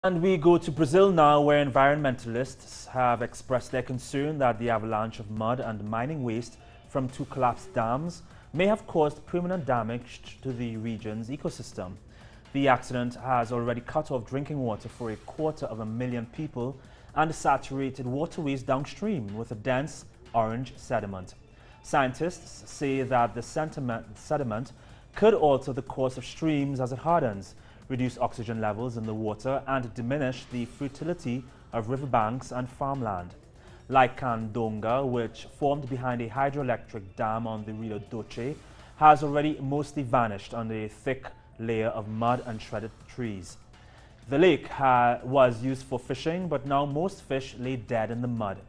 And we go to Brazil now, where environmentalists have expressed their concern that the avalanche of mud and mining waste from two collapsed dams may have caused permanent damage to the region's ecosystem. The accident has already cut off drinking water for 250,000 people and saturated waterways downstream with a dense orange sediment. Scientists say that the sediment could alter the course of streams as it hardens, reduce oxygen levels in the water, and diminish the fertility of riverbanks and farmland. Like Candonga, which formed behind a hydroelectric dam on the Rio Doce, has already mostly vanished under a thick layer of mud and shredded trees. The lake was used for fishing, but now most fish lay dead in the mud.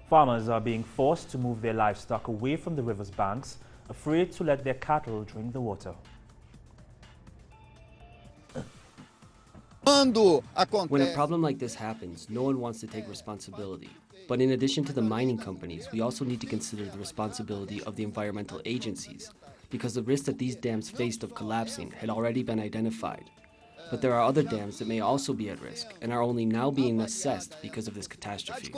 Farmers are being forced to move their livestock away from the river's banks, afraid to let their cattle drink the water. When a problem like this happens, no one wants to take responsibility. But in addition to the mining companies, we also need to consider the responsibility of the environmental agencies, because the risk that these dams faced of collapsing had already been identified. But there are other dams that may also be at risk and are only now being assessed because of this catastrophe.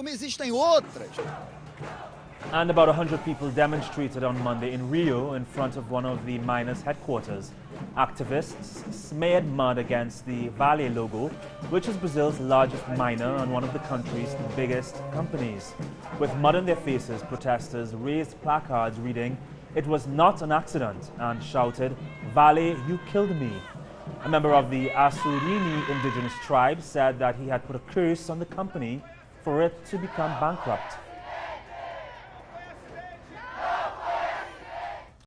And about 100 people demonstrated on Monday in Rio in front of one of the miners' headquarters. Activists smeared mud against the Vale logo, which is Brazil's largest miner and one of the country's biggest companies. With mud in their faces, protesters raised placards reading, "It was not an accident," and shouted, "Vale, you killed me." A member of the Assurini indigenous tribe said that he had put a curse on the company for it to become bankrupt.